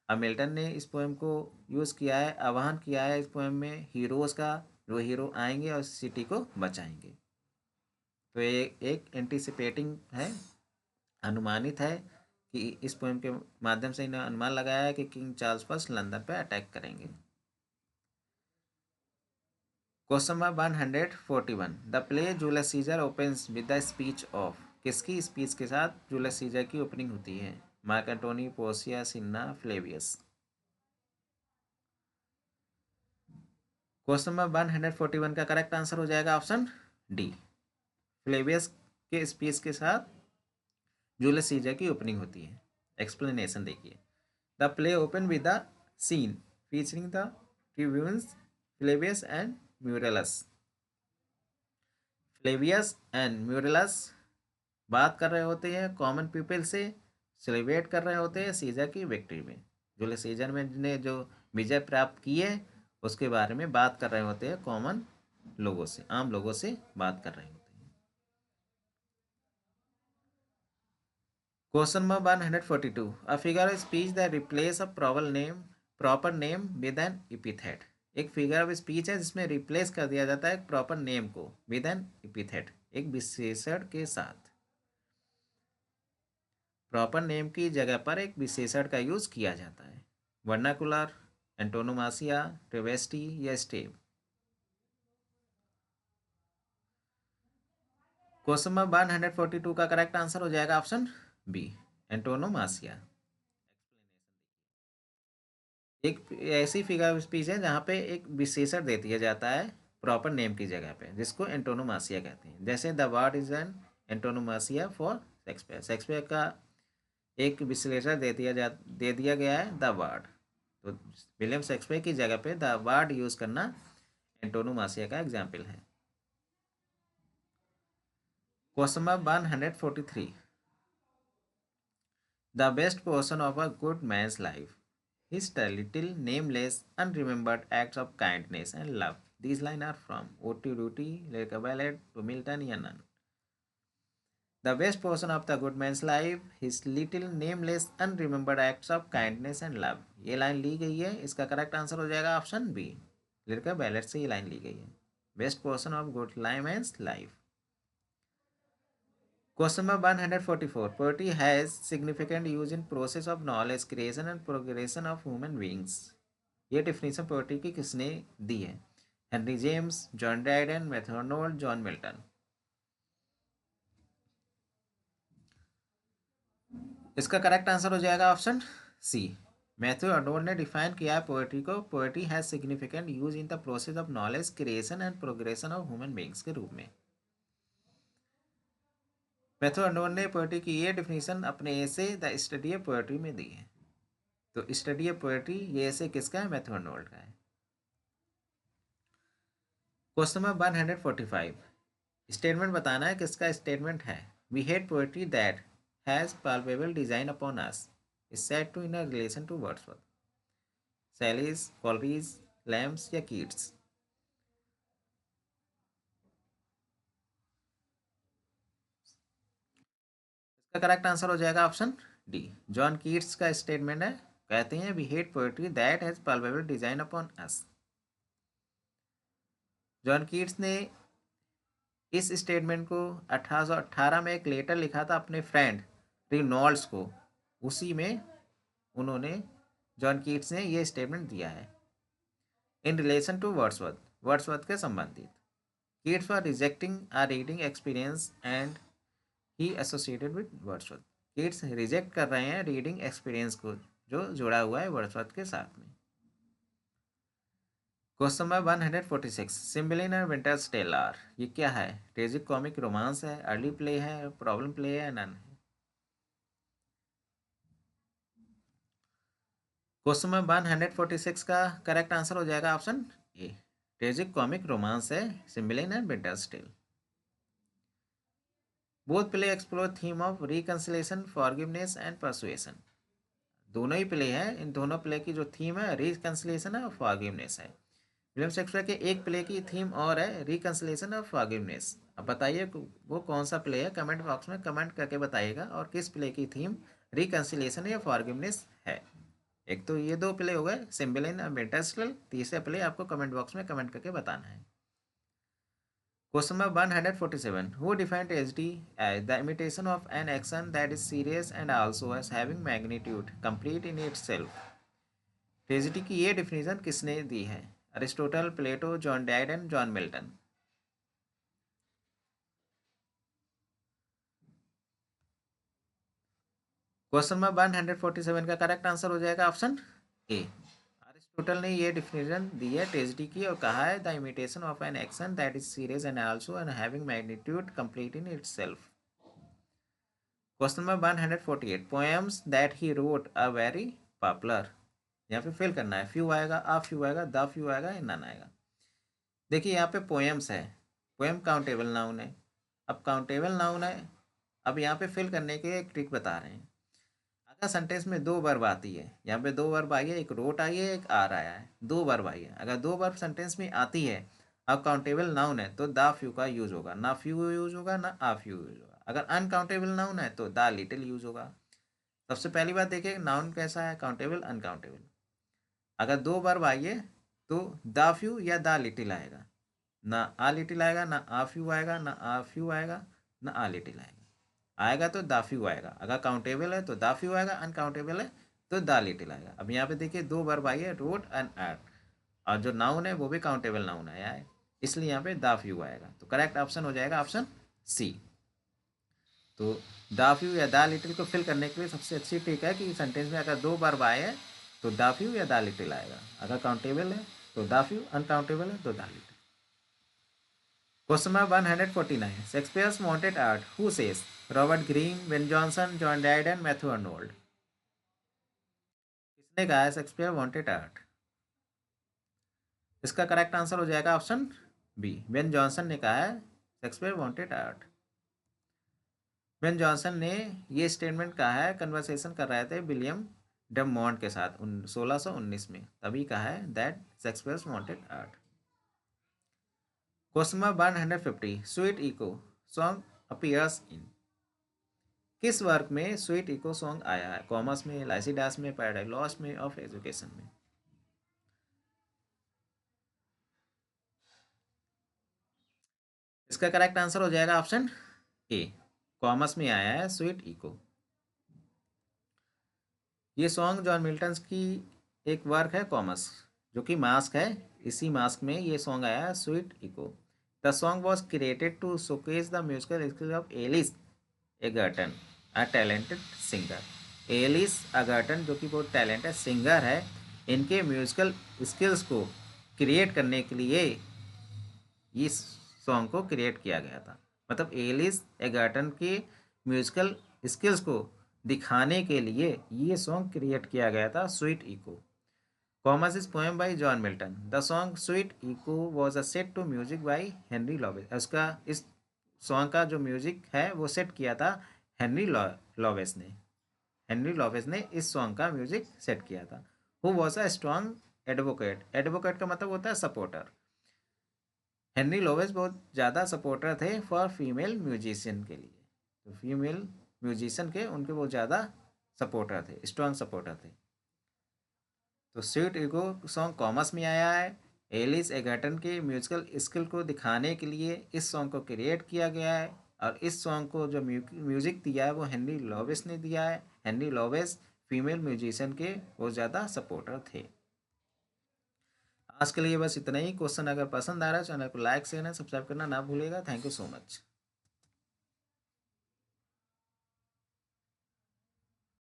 अब मिल्टन ने इस पोएम को यूज़ किया है, आह्वान किया है इस पोएम में हीरोज़ का, जो हीरो आएंगे और सिटी को बचाएंगे। तो ये एक एंटिसिपेटिंग है, अनुमानित है कि इस पोएम के माध्यम से इन्हें अनुमान लगाया है कि किंग चार्ल्स फर्स्ट लंदन पर अटैक करेंगे। Question number 141, the play Julius Caesar opens with the speech of. किसकी स्पीच के साथ जूलियस सीजर की ओपनिंग होती है? Mark Antony, Portia, Cinna, Flavius. Question number 141 का करेक्ट आंसर हो जाएगा ऑप्शन डी, फ्लेवियस के स्पीच के साथ जूलियस सीजर की ओपनिंग होती है। एक्सप्लेनेशन देखिए, the play open with the scene featuring the tribunes Flavius and Marullus. Flavius and Marullus बात कर रहे होते हैं कॉमन पीपल से, सेलिब्रेट कर रहे होते हैं सीजर की विक्ट्री में। जूलियस सीजर में ने जो विजय प्राप्त की है उसके बारे में बात कर रहे होते हैं, कॉमन लोगों से, आम लोगों से बात कर रहे होते हैं। Question number 142, a figure of speech that replace a proper name with an epithet. एक फिगर ऑफ स्पीच है जिसमें रिप्लेस कर दिया जाता है प्रॉपर नेम को विद एन एपिथेट, एक विशेषण के साथ। प्रॉपर नेम की जगह पर एक विशेषण का यूज किया जाता है। वर्नाकुलर, एंटोनोमासिया, ट्रेवेस्टी या स्टेप। क्वेश्चन नंबर 142 का करेक्ट आंसर हो जाएगा ऑप्शन बी, एंटोनोमासिया। एक ऐसी फिगर ऑफ स्पीच है जहाँ पे एक विशेषण दे दिया जाता है प्रॉपर नेम की जगह पे, जिसको एंटोनोमासिया कहते हैं। जैसे the Bard is an antonomasia for Shakespeare. Shakespeare का एक विश्लेषण दे दिया गया है द वर्ड, तो विलियम शेक्सपियर की जगह पे द वर्ड यूज करना एंटोनोमासिया का एग्जाम्पल है। Question number 143, the best portion of a good man's life is the little nameless unremembered acts of kindness and love. These lines are from Ode to Duty, Lyric Ballad to Milton Yannon. The best portion of the good man's life, his little nameless unremembered acts of kindness and love. ये line ली गई है, इसका correct answer हो जाएगा option B. Lyrical ballot से ये line ली गई है, best portion of good man's life. Question number 144. Poetry has significant use in process of knowledge creation and progression of human beings. ये डेफिनेशन पोएट्री की किसने दी है? Henry James, John Dryden, Matthew Arnold, John Milton. इसका correct answer हो जाएगा option सी। Matthew Arnold ने define किया है पोएट्री को, poetry has significant use in the process of knowledge creation and progression of human beings के रूप में। मैथ्यू आर्नोल्ड ने पोएट्री की ये डेफिनेशन अपने एसे द स्टडी ऑफ पोएट्री में दी है। तो स्टडी ऑफ पोएट्री ये ऐसे किसका है? मैथ्यू आर्नोल्ड का है। क्वेश्चन नंबर 145, स्टेटमेंट बताना है किसका स्टेटमेंट है। We hate poetry that has palpable design upon us is said to in a relation to Wordsworth. Shelley's, Coleridge's, Lamb's या कीट्स। इसका करेक्ट आंसर हो जाएगा ऑप्शन डी। जॉन कीट्स का statement है, कहते हैं we hate poetry that has palpable design upon us. John Keats ने इस स्टेटमेंट को 1818 में एक लेटर लिखा था अपने फ्रेंड रिनॉल्ड्स को, उसी में उन्होंने जॉन कीट्स ने ये स्टेटमेंट दिया है। In relation to Wordsworth, Wordsworth के संबंधित। Keats for rejecting a reading experience and he associated with Wordsworth. Keats reject कर रहे हैं रीडिंग एक्सपीरियंस को जो जुड़ा हुआ है वर्ड्सवर्थ के साथ में। Question number 146, Cymbeline and Winter's Tale are, ये क्या है? ट्रेजिक कॉमिक रोमांस है, अर्ली प्ले है, प्रॉब्लम प्ले है, नन है। क्वेश्चन नंबर 146 का करेक्ट आंसर हो जाएगा option A, tragic comic romance है Cymbeline and Winter's Tale. Both play explore theme of reconciliation, forgiveness and persuasion. दोनों ही प्ले हैं, इन दोनों प्ले की जो थीम है रिकंसिलेशन है और फॉरगिवनेस है। विलियम शेक्सपियर के एक प्ले की थीम और है रिकंसिलेशन और फॉरगिवनेस। अब बताइए वो कौन सा प्ले है, कमेंट बॉक्स में कमेंट करके बताइएगा, और किस प्ले की थीम रिकंसिलेशन या फॉरगिवनेस है। एक तो ये दो प्ले हो गए सिम्बलिन और विंटर्स टेल, तीसरा प्ले आपको कमेंट बॉक्स में कमेंट करके बताना है। Question number 147, who defined tragedy as the imitation of an action that is serious and also as having magnitude complete in itself. Tragedy की ये डिफिनेशन किसने दी है? Aristotle, Plato, John Dryden, John Milton. Question number 147 का correct answer हो जाएगा option ए। Aristotle ने ये डिफिनेशन दी है ट्रेजेडी की और कहा है the imitation of an action that is serious and also and having magnitude complete in itself. Question number 148, poems that he wrote are very popular. यहाँ पे फिल करना है, फ्यू आएगा, आ फ्यू आएगा, द फ्यू आएगा या none आएगा। देखिए यहाँ पे पोएम्स है, पोएम काउंटेबल नाउन है। अब काउंटेबल नाउन है, अब यहाँ पे फिल करने के एक ट्रिक बता रहे हैं। अगर सेंटेंस में दो वर्ब आती है, यहाँ पे दो वर्ब आई है, एक रोट आई है, एक आर आया है, दो वर्ब आई है। अगर दो वर्ब सेंटेंस में आती है, अब काउंटेबल नाउन है तो द फ्यू का यूज होगा, ना फ्यू यूज होगा ना आ फ्यू यूज होगा। अगर अनकाउंटेबल नाउन है तो द लिटिल यूज होगा। सबसे पहली बात देखिए नाउन कैसा है, काउंटेबल अनकाउंटेबल। अगर दो वर्ब आइए तो द फ्यू या द लिटिल आएगा, ना आ लिटिल आएगा, ना आ फ्यू आएगा, ना आ फ्यू आएगा, ना आ लिटिल आएगा। आएगा तो द फ्यू आएगा। अगर काउंटेबल है तो द फ्यू आएगा, अनकाउंटेबल है तो द लिटिल आएगा। अब यहाँ पे देखिए दो वर्ब आई है, रोट एंड एट, और जो नाउन है वो भी काउंटेबल नाउन आया है, इसलिए यहाँ पे द फ्यू आएगा। तो करेक्ट ऑप्शन हो जाएगा ऑप्शन सी। तो द फ्यू या द लिटिल को फिल करने के लिए सबसे अच्छी ट्रिक है कि सेंटेंस में अगर दो वर्ब आए हैं तो द फ्यू या द लिटिल आएगा। अगर काउंटेबल है तो द फ्यू, अनकाउंटेबल है तो the little. Question number 149, Shakespeare's wanted art, who says? Robert Greene, Ben Jonson, John Dryden, Matthew Arnold. किसने कहा है शेक्सपियर वांटेड आर्ट? इसका करेक्ट आंसर हो जाएगा ऑप्शन बी, बेन जॉनसन ने कहा है Shakespeare wanted art. Ben Jonson ने ये स्टेटमेंट कहा है, कन्वर्सेशन कर रहे थे विलियम डमॉन्ट के साथ 1619 में, तभी कहा है that Shakespeare wanted art. Question number 150, sweet echo song appears in. किस वर्क में स्वीट इको सॉन्ग आया है? कॉमर्स में, लाइसिडास में, पैराडाइज लॉस्ट में, ऑफ एजुकेशन में। इसका करेक्ट आंसर हो जाएगा ऑप्शन ए, कॉमर्स में आया है स्वीट इको। ये सॉन्ग जॉन मिल्टन की एक वर्क है कॉमर्स, जो कि मास्क है, इसी मास्क में ये सॉन्ग आया है sweet echo. The song was created to showcase the musical skills of Alice Egerton, a talented singer. Alice Egerton जो कि बहुत टैलेंटेड सिंगर है, इनके म्यूजिकल स्किल्स को क्रिएट करने के लिए इस सॉन्ग को क्रिएट किया गया था। मतलब एलिस एगर्टन के म्यूजिकल स्किल्स को दिखाने के लिए ये सॉन्ग क्रिएट किया गया था sweet echo. Comus is poem by John Milton. The song sweet echo was a set to music by Henry Lawes. उसका इस सॉन्ग का जो म्यूजिक है वो सेट किया था हेनरी लॉवेस ने। हेनरी लॉवेस ने इस सॉन्ग का म्यूजिक सेट किया था। Who was a strong advocate. Advocate का मतलब होता है सपोर्टर। हेनरी लॉवेस बहुत ज़्यादा सपोर्टर थे फॉर फीमेल म्यूजिशियन के लिए, तो फीमेल म्यूजिशियन के उनके बहुत ज़्यादा सपोर्टर थे, स्ट्रॉन्ग सपोर्टर थे। तो स्वीट ईगो सॉन्ग कॉमर्स में आया है। एलिस एगर्टन के म्यूजिकल स्किल को दिखाने के लिए इस सॉन्ग को क्रिएट किया गया है, और इस सॉन्ग को जो म्यूजिक दिया है वो हेनरी लॉवेस ने दिया है। हेनरी लॉवेस फीमेल म्यूजिशियन के बहुत ज़्यादा सपोर्टर थे। आज के लिए बस इतना ही। क्वेश्चन अगर पसंद आ रहा है चैनल को लाइक शेयर एंड सब्सक्राइब करना ना भूलिएगा। Thank you so much.